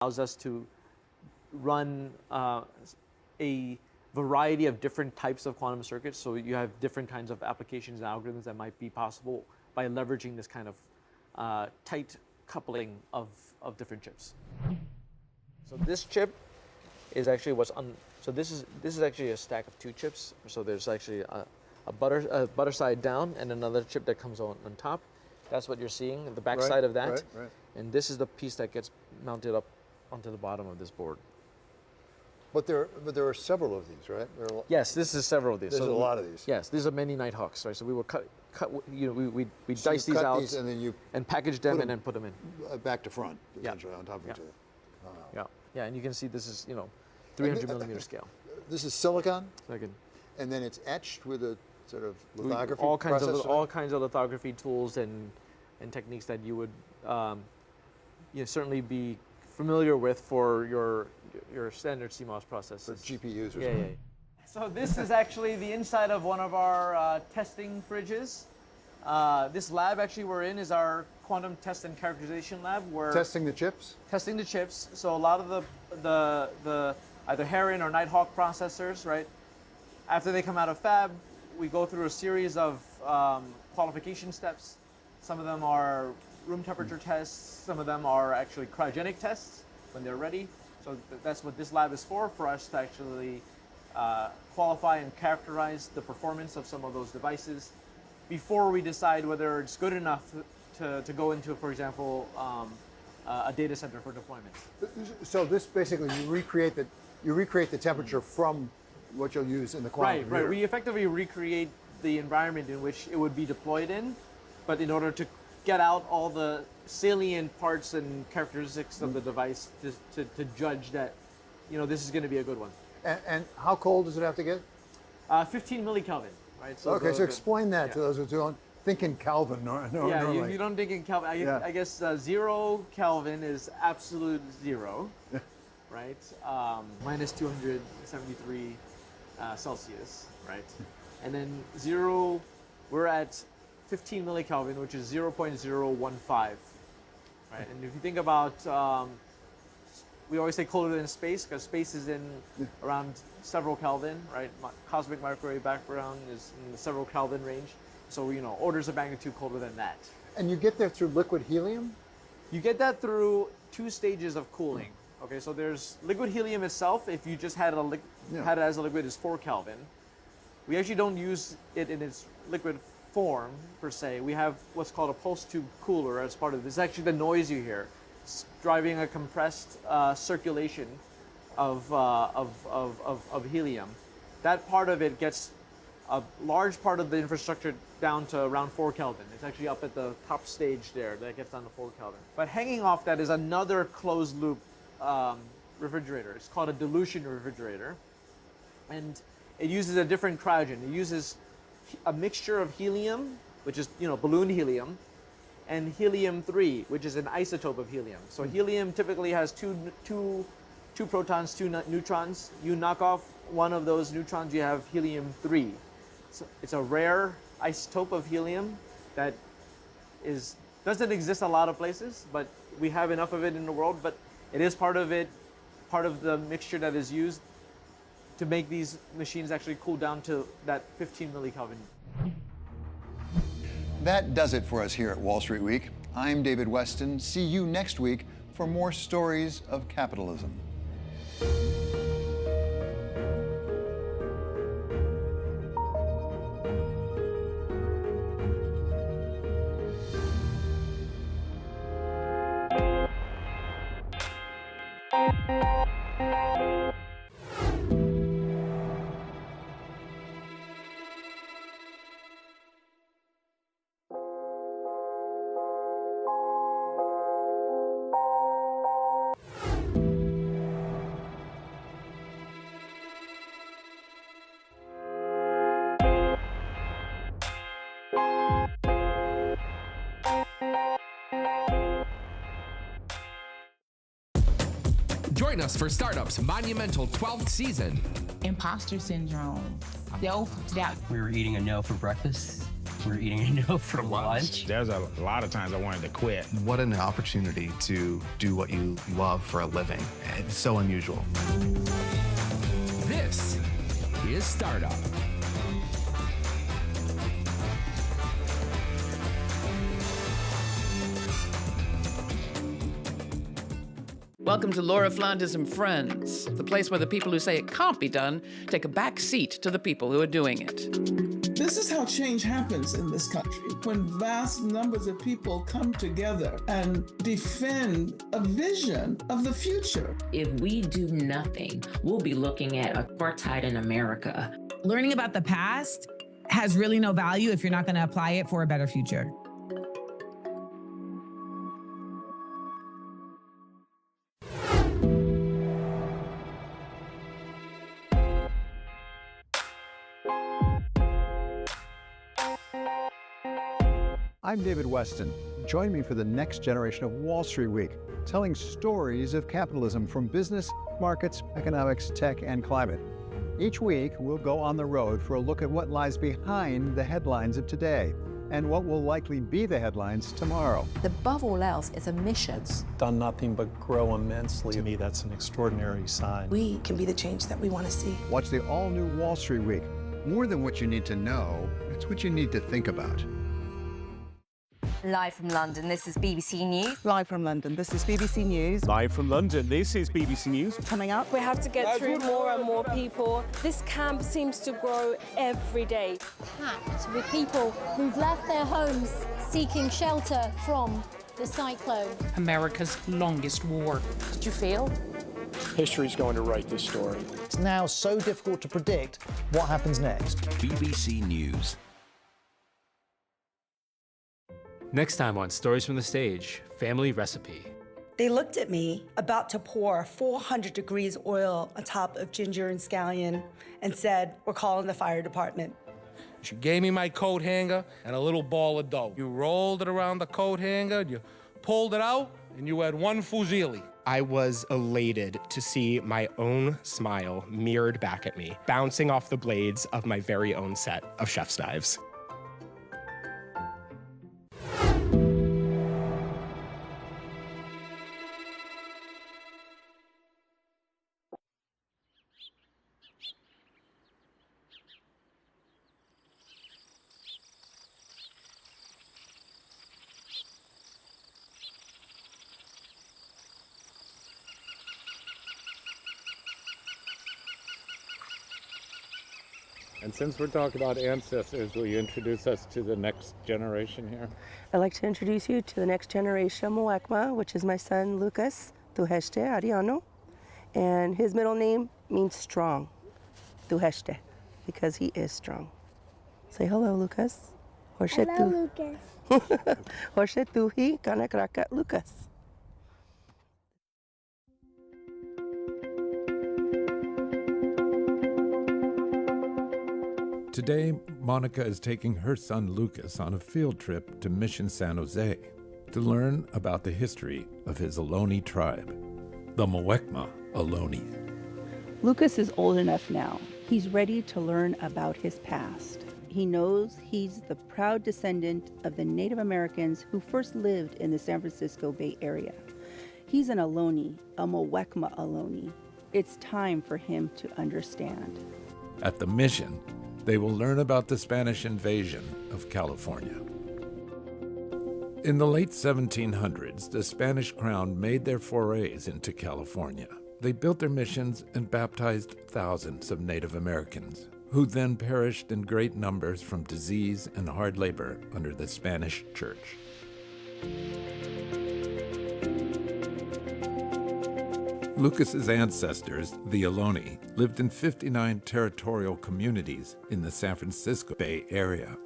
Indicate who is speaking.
Speaker 1: allows us to run a variety of different types of quantum circuits. So you have different kinds of applications and algorithms that might be possible by leveraging this kind of tight coupling of different chips. So this chip is actually what's on. So this is actually a stack of 2 chips. So there's actually a butter side down and another chip that comes on top. That's what you're seeing, the back side of that.
Speaker 2: Right.
Speaker 1: And this is the piece that gets mounted up onto the bottom of this board.
Speaker 2: But there are several of these, right?
Speaker 1: Yes, this is several of these.
Speaker 2: There's a lot of these.
Speaker 1: Yes, these are many Nighthawks, right? So we will cut. You know, we
Speaker 2: So
Speaker 1: dice
Speaker 2: you
Speaker 1: these
Speaker 2: cut
Speaker 1: out
Speaker 2: these and then you
Speaker 1: package them and then put them in.
Speaker 2: back to front, essentially, on top of each other.
Speaker 1: Yeah, and you can see this is 300 millimeter scale.
Speaker 2: This is silicon,
Speaker 1: Second.
Speaker 2: and then it's etched with a sort of lithography
Speaker 1: all
Speaker 2: process.
Speaker 1: kinds of lithography tools and techniques that you would certainly be familiar with for your standard CMOS processes.
Speaker 2: For GPUs or
Speaker 1: Yeah.
Speaker 2: something.
Speaker 1: So this is actually the inside of one of our testing fridges. This lab actually we're in is our quantum test and characterization lab. We're
Speaker 2: Testing the chips?
Speaker 1: testing the chips. So a lot of the either Heron or Nighthawk processors, right? After they come out of fab, we go through a series of qualification steps. Some of them are room temperature tests. Some of them are actually cryogenic tests when they're ready. So that's what this lab is for us to actually qualify and characterize the performance of some of those devices before we decide whether it's good enough to go into, for example, a data center for deployment.
Speaker 2: So this basically, you recreate the temperature from what you'll use in the quantum computer.
Speaker 1: Right. We effectively recreate the environment in which it would be deployed in, but in order to get out all the salient parts and characteristics of the device to judge that, this is going to be a good one.
Speaker 2: And how cold does it have to get?
Speaker 1: 15 millikelvin, right? So
Speaker 2: Okay, so explain that to those who don't think in Kelvin normally.
Speaker 1: Yeah, you don't think in Kelvin. I guess 0 Kelvin is absolute zero, right? Minus 273 Celsius, right? And then 0, we're at 15 millikelvin, which is 0.015, right? And if you think about, we always say colder than space because space is in around several Kelvin, right? Cosmic microwave background is in the several Kelvin range. So, orders of magnitude colder than that.
Speaker 2: And you get there through liquid helium?
Speaker 1: You get that through 2 stages of cooling. Okay, so there's liquid helium itself. If you just had it as a liquid, is 4 Kelvin. We actually don't use it in its liquid form per se. We have what's called a pulse tube cooler as part of this. It's actually the noise you hear. It's driving a compressed circulation of helium. That part of it gets a large part of the infrastructure down to around 4 Kelvin. It's actually up at the top stage there that gets down to 4 Kelvin. But hanging off that is another closed loop refrigerator. It's called a dilution refrigerator. And it uses a different cryogen. It uses a mixture of helium, which is balloon helium, and helium-3, which is an isotope of helium. So helium typically has two protons, 2 neutrons. You knock off one of those neutrons, you have helium-3. So it's a rare isotope of helium that doesn't exist a lot of places, but we have enough of it in the world. But it is part of the mixture that is used to make these machines actually cool down to that 15 millikelvin.
Speaker 3: That does it for us here at Wall Street Week. I'm David Weston. See you next week for more stories of capitalism.
Speaker 4: Join us for Startup's monumental 12th season.
Speaker 5: Imposter syndrome, self-doubt.
Speaker 6: We were eating a no for breakfast.
Speaker 5: We're eating dough for lunch.
Speaker 6: There's a lot of times I wanted to quit.
Speaker 7: What an opportunity to do what you love for a living. It's so unusual.
Speaker 4: This is Startup.
Speaker 8: Welcome to Laura Flanders and Friends, the place where the people who say it can't be done take a back seat to the people who are doing it.
Speaker 9: This is how change happens in this country, when vast numbers of people come together and defend a vision of the future.
Speaker 10: If we do nothing, we'll be looking at apartheid in America.
Speaker 11: Learning about the past has really no value if you're not going to apply it for a better future.
Speaker 2: I'm David Weston. Join me for the next generation of Wall Street Week, telling stories of capitalism from business, markets, economics, tech, and climate. Each week, we'll go on the road for a look at what lies behind the headlines of today and what will likely be the headlines tomorrow.
Speaker 12: Above all else, it's a mission.
Speaker 13: It's done nothing but grow immensely. To me, that's an extraordinary sign.
Speaker 12: We can be the change that we want to see.
Speaker 3: Watch the all-new Wall Street Week. More than what you need to know, it's what you need to think about.
Speaker 14: Live from London, this is BBC News.
Speaker 15: Live from London, this is BBC News.
Speaker 16: Live from London, this is BBC News.
Speaker 15: Coming up,
Speaker 17: we have to get through more and more people. This camp seems to grow every day.
Speaker 18: Packed with people who've left their homes seeking shelter from the cyclone.
Speaker 8: America's longest war.
Speaker 17: Did you feel?
Speaker 13: History's going to write this story.
Speaker 19: It's now so difficult to predict what happens next.
Speaker 20: BBC News.
Speaker 21: Next time on Stories from the Stage, Family Recipe.
Speaker 22: They looked at me, about to pour 400 degrees oil on top of ginger and scallion, and said, "We're calling the fire department."
Speaker 23: She gave me my coat hanger and a little ball of dough. You rolled it around the coat hanger, you pulled it out, and you had one fusilli.
Speaker 24: I was elated to see my own smile mirrored back at me, bouncing off the blades of my very own set of chef's knives.
Speaker 25: And since we're talking about ancestors, will you introduce us to the next generation here?
Speaker 22: I'd like to introduce you to the next generation, Mwekma, which is my son, Lucas Tuheshte Ariano. And his middle name means strong, Tuheshte, because he is strong. Say hello, Lucas.
Speaker 18: Hello, Lucas.
Speaker 22: Horshe Tuhi Kanakraka Lucas.
Speaker 26: Today, Monica is taking her son Lucas on a field trip to Mission San Jose to learn about the history of his Ohlone tribe, the Mwekma Ohlone.
Speaker 27: Lucas is old enough now. He's ready to learn about his past. He knows he's the proud descendant of the Native Americans who first lived in the San Francisco Bay Area. He's an Ohlone, a Mwekma Ohlone. It's time for him to understand.
Speaker 26: At the mission, they will learn about the Spanish invasion of California. In the late 1700s, the Spanish crown made their forays into California. They built their missions and baptized thousands of Native Americans, who then perished in great numbers from disease and hard labor under the Spanish Church. Lucas's ancestors, the Ohlone, lived in 59 territorial communities in the San Francisco Bay Area.